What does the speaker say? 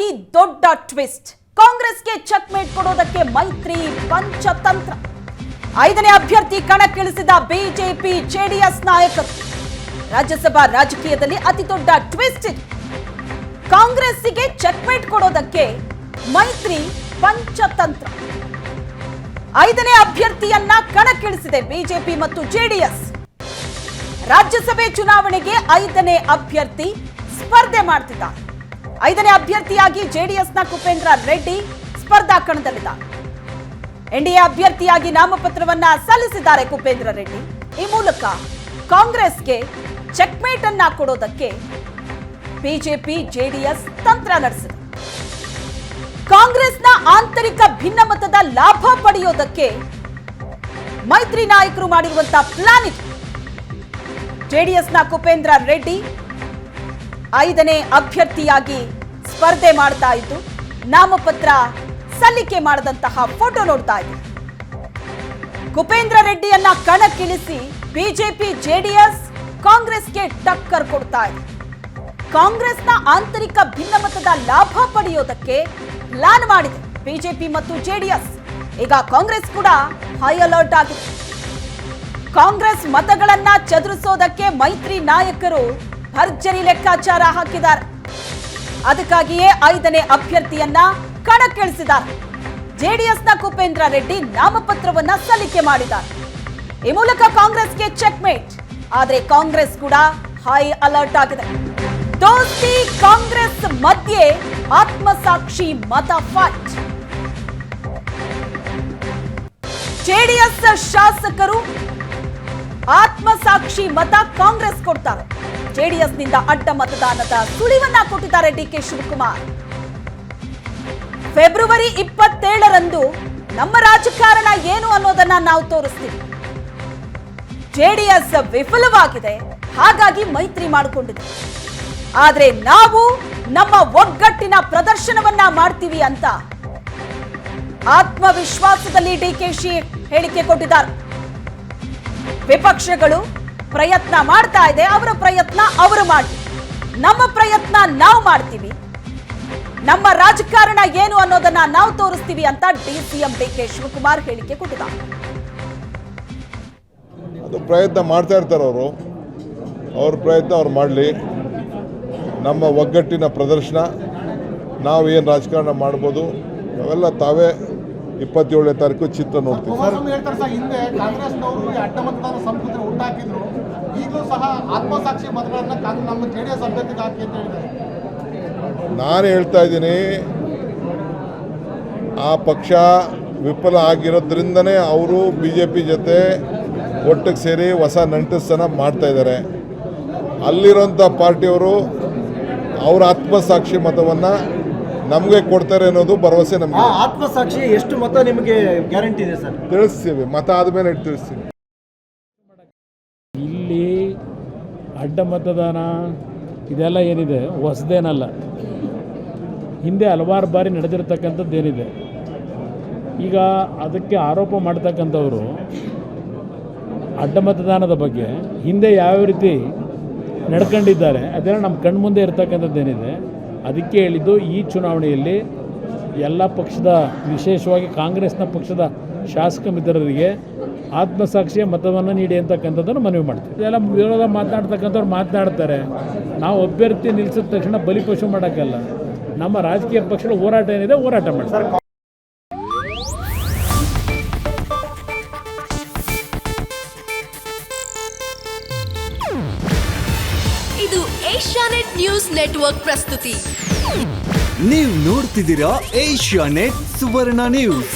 ಅತಿ ದೊಡ್ಡ ಟ್ವಿಸ್ಟ್. ಕಾಂಗ್ರೆಸ್ಗೆ ಚೆಕ್ ಮೇಟ್ ಕೊಡೋದಕ್ಕೆ ಮೈತ್ರಿ ಪಂಚತಂತ್ರ. 5ನೇ ಅಭ್ಯರ್ಥಿ ಕಣಕ್ಕಿಳಿಸಿದ ಬಿಜೆಪಿ ಜೆಡಿಎಸ್ ನಾಯಕರು. ರಾಜ್ಯಸಭಾ ರಾಜಕೀಯದಲ್ಲಿ ಅತಿ ದೊಡ್ಡ ಟ್ವಿಸ್ಟ್ ಇದು. ಕಾಂಗ್ರೆಸ್ಸಿಗೆ ಚೆಕ್ ಮೇಟ್ ಕೊಡೋದಕ್ಕೆ ಮೈತ್ರಿ ಪಂಚತಂತ್ರ. 5ನೇ ಅಭ್ಯರ್ಥಿಯನ್ನ ಕಣಕ್ಕಿಳಿಸಿದೆ ಬಿಜೆಪಿ ಮತ್ತು ಜೆಡಿಎಸ್. ರಾಜ್ಯಸಭೆ ಚುನಾವಣೆಗೆ 5ನೇ ಅಭ್ಯರ್ಥಿ ಸ್ಪರ್ಧೆ ಮಾಡ್ತಿದ್ದಾರೆ. 5ನೇ ಅಭ್ಯರ್ಥಿಯಾಗಿ ಜೆಡಿಎಸ್ನ ಕುಪೇಂದ್ರ ರೆಡ್ಡಿ ಸ್ಪರ್ಧಾ ಕಣದಲ್ಲಿದ್ದಾರೆ. ಎನ್ಡಿಎ ಅಭ್ಯರ್ಥಿಯಾಗಿ ನಾಮಪತ್ರವನ್ನ ಸಲ್ಲಿಸಿದ್ದಾರೆ ಕುಪೇಂದ್ರ ರೆಡ್ಡಿ. ಈ ಮೂಲಕ ಕಾಂಗ್ರೆಸ್ಗೆ ಚೆಕ್ಮೇಟ್ ಅನ್ನ ಕೊಡೋದಕ್ಕೆ ಬಿಜೆಪಿ ಜೆಡಿಎಸ್ ತಂತ್ರ ನಡೆಸಿದೆ. ಕಾಂಗ್ರೆಸ್ನ ಆಂತರಿಕ ಭಿನ್ನಮತದ ಲಾಭ ಪಡೆಯೋದಕ್ಕೆ ಮೈತ್ರಿ ನಾಯಕರು ಮಾಡಿರುವಂತಹ ಪ್ಲಾನ್ ಇದು. ಜೆಡಿಎಸ್ನ ಕುಪೇಂದ್ರ ರೆಡ್ಡಿ 5ನೇ ಅಭ್ಯರ್ಥಿಯಾಗಿ ಸ್ಪರ್ಧೆ ಮಾಡ್ತಾ ಇದ್ದು ನಾಮಪತ್ರ ಸಲ್ಲಿಕೆ ಮಾಡಿದಂತಹ ಫೋಟೋ ನೋಡ್ತಾ ಇದ್ದೀವಿ. ಕುಪೇಂದ್ರ ರೆಡ್ಡಿಯನ್ನ ಕಣಕ್ಕಿಳಿಸಿ ಬಿಜೆಪಿ ಜೆಡಿಎಸ್ ಕಾಂಗ್ರೆಸ್ಗೆ ಟಕ್ಕರ್ ಕೊಡ್ತಾ ಇದೆ. ಕಾಂಗ್ರೆಸ್ನ ಆಂತರಿಕ ಭಿನ್ನಮತದ ಲಾಭ ಪಡೆಯೋದಕ್ಕೆ ಪ್ಲಾನ್ ಮಾಡಿದೆ ಬಿಜೆಪಿ ಮತ್ತು ಜೆಡಿಎಸ್. ಈಗ ಕಾಂಗ್ರೆಸ್ ಕೂಡ ಹೈ ಅಲರ್ಟ್ ಆಗಿದೆ. ಕಾಂಗ್ರೆಸ್ ಮತಗಳನ್ನ ಚದುರಿಸೋದಕ್ಕೆ ಮೈತ್ರಿ ನಾಯಕರು ಭರ್ಜರಿ ಲೆಕ್ಕಾಚಾರ ಹಾಕಿದ್ದಾರೆ. ಅದಕ್ಕಾಗಿಯೇ 5ನೇ ಅಭ್ಯರ್ಥಿಯನ್ನ ಕಣಕ್ಕಿಳಿಸಿದ್ದಾರೆ. ಜೆಡಿಎಸ್ನ ಕುಪೇಂದ್ರ ರೆಡ್ಡಿ ನಾಮಪತ್ರವನ್ನ ಸಲ್ಲಿಕೆ ಮಾಡಿದ್ದಾರೆ. ಈ ಮೂಲಕ ಕಾಂಗ್ರೆಸ್ಗೆ ಚೆಕ್ಮೇಟ್. ಆದರೆ ಕಾಂಗ್ರೆಸ್ ಕೂಡ ಹೈ ಅಲರ್ಟ್ ಆಗಿದೆ. ದೋಸ್ತಿ ಕಾಂಗ್ರೆಸ್ ಮಧ್ಯೆ ಆತ್ಮಸಾಕ್ಷಿ ಮತ ಫೈಟ್. ಜೆಡಿಎಸ್ ಶಾಸಕರು ಆತ್ಮಸಾಕ್ಷಿ ಮತ ಕಾಂಗ್ರೆಸ್ ಕೊಡ್ತಾರೆ. ಜೆಡಿಎಸ್ನಿಂದ ಅಡ್ಡ ಮತದಾನದ ಸುಳಿವನ್ನ ಕೊಟ್ಟಿದ್ದಾರೆ ಡಿಕೆ ಶಿವಕುಮಾರ್. ಫೆಬ್ರವರಿ 27ರಂದು ನಮ್ಮ ರಾಜಕಾರಣ ಏನು ಅನ್ನೋದನ್ನ ನಾವು ತೋರಿಸ್ತೀವಿ. ಜೆಡಿಎಸ್ ವಿಫಲವಾಗಿದೆ, ಹಾಗಾಗಿ ಮೈತ್ರಿ ಮಾಡಿಕೊಂಡಿದೆ. ಆದ್ರೆ ನಾವು ನಮ್ಮ ಒಗ್ಗಟ್ಟಿನ ಪ್ರದರ್ಶನವನ್ನ ಮಾಡ್ತೀವಿ ಅಂತ ಆತ್ಮವಿಶ್ವಾಸದಲ್ಲಿ ಡಿಕೆಶಿ ಹೇಳಿಕೆ ಕೊಟ್ಟಿದ್ದಾರೆ. ವಿಪಕ್ಷಗಳು ಪ್ರಯತ್ನ ಮಾಡ್ತಾ ಇದೆ, ಅವರ ಪ್ರಯತ್ನ ಅವರು ಮಾಡಿ, ನಮ್ಮ ಪ್ರಯತ್ನ ನಾವು ಮಾಡ್ತೀವಿ, ನಮ್ಮ ರಾಜಕಾರಣ ಏನು ಅನ್ನೋದನ್ನ ನಾವು ತೋರಿಸ್ತೀವಿ ಅಂತ ಸಿಎಂ ಡಿಕೆ ಶಿವಕುಮಾರ್ ಹೇಳಿಕೆ ಕೊಟ್ಟಿದ್ದಾರೆ. ಅದು ಪ್ರಯತ್ನ ಮಾಡ್ತಾ ಇರ್ತಾರೆ ಅವರು, ಅವ್ರ ಪ್ರಯತ್ನ ಅವ್ರು ಮಾಡಲಿ. ನಮ್ಮ ಒಗ್ಗಟ್ಟಿನ ಪ್ರದರ್ಶನ, ನಾವು ಏನು ರಾಜಕಾರಣ ಮಾಡ್ಬೋದು ಅವೆಲ್ಲ ತಾವೇ 27ನೇ ತಾರೀಕು ಚಿತ್ರ ನೋಡ್ತೀವಿ. ಹಿಂದೆ ಕಾಂಗ್ರೆಸ್ನವರು ಅಡ್ಡ ಮತದಾನ ಸಂಸ್ಕೃತಿ ಹುಟ್ಟಾಕಿದ್ರು, ಈಗಲೂ ಸಹ ಆತ್ಮಸಾಕ್ಷಿ ಮತಗಳನ್ನ ನಮ್ಮ ಜೆಡಿಎಸ್ ಅಭ್ಯರ್ಥಿಗೆ ಹಾಕಿ ಅಂತ ಹೇಳಿದ್ದಾರೆ. ನಾನು ಹೇಳ್ತಾ ಇದ್ದೀನಿ, ಆ ಪಕ್ಷ ವಿಫಲ ಆಗಿರೋದ್ರಿಂದನೇ ಅವರು BJP ಜೊತೆ ಒಟ್ಟಿಗೆ ಸೇರಿ ಹೊಸ ನಂಟಸ್ತನ ಮಾಡ್ತಾ ಇದ್ದಾರೆ. ಅಲ್ಲಿರೋಂಥ ಪಾರ್ಟಿಯವರು ಅವರ ಆತ್ಮಸಾಕ್ಷಿ ಮತವನ್ನು ನಮಗೆ ಕೊಡ್ತಾರೆ ಅನ್ನೋದು ಭರವಸೆ ನಮಗೆ. ಆತ್ಮಸಾಕ್ಷಿ ಎಷ್ಟು ಮತ ನಿಮಗೆ ಗ್ಯಾರಂಟಿ ಇದೆ ಸರ್? ತಿಳಿಸ್ತೀವಿ, ಮತ ಆದಮೇಲೆ ತಿಳಿಸ್ತೀವಿ. ಇಲ್ಲಿ ಅಡ್ಡ ಮತದಾನ ಇದೆಲ್ಲ ಏನಿದೆ ಹೊಸದೇನಲ್ಲ. ಹಿಂದೆ ಹಲವಾರು ಬಾರಿ ನಡೆದಿರ್ತಕ್ಕಂಥದ್ದೇನಿದೆ. ಈಗ ಅದಕ್ಕೆ ಆರೋಪ ಮಾಡ್ತಕ್ಕಂಥವರು ಅಡ್ಡ ಮತದಾನದ ಬಗ್ಗೆ ಹಿಂದೆ ಯಾವ ರೀತಿ ನಡ್ಕೊಂಡಿದ್ದಾರೆ ಅದೆಲ್ಲ ನಮ್ಮ ಕಣ್ಮುಂದೆ ಇರ್ತಕ್ಕಂಥದ್ದೇನಿದೆ. ಅದಕ್ಕೆ ಹೇಳಿದ್ದು, ಈ ಚುನಾವಣೆಯಲ್ಲಿ ಎಲ್ಲ ಪಕ್ಷದ, ವಿಶೇಷವಾಗಿ ಕಾಂಗ್ರೆಸ್ನ ಪಕ್ಷದ ಶಾಸಕ ಮಿತ್ರರಿಗೆ ಆತ್ಮಸಾಕ್ಷಿಯ ಮತವನ್ನು ನೀಡಿ ಅಂತಕ್ಕಂಥದ್ದನ್ನು ಮನವಿ ಮಾಡ್ತೀವಿ. ಇದೆಲ್ಲ ವಿರೋಧ ಮಾತನಾಡ್ತಕ್ಕಂಥವ್ರು ಮಾತನಾಡ್ತಾರೆ. ನಾವು ಅಭ್ಯರ್ಥಿ ನಿಲ್ಲಿಸಿದ ತಕ್ಷಣ ಬಲಿಪಶು ಮಾಡೋಕ್ಕಲ್ಲ. ನಮ್ಮ ರಾಜಕೀಯ ಪಕ್ಷಗಳ ಹೋರಾಟ ಏನಿದೆ ಹೋರಾಟ ಮಾಡ್ತಾರೆ. ಇದು ಏಷ್ಯಾನೆಟ್ ನ್ಯೂಸ್ ನೆಟ್ವರ್ಕ್ ಪ್ರಸ್ತುತಿ. ನೀವು ನೋಡ್ತಿದ್ದೀರಾ ಏಷ್ಯಾನೆಟ್ ಸುವರ್ಣ ನ್ಯೂಸ್.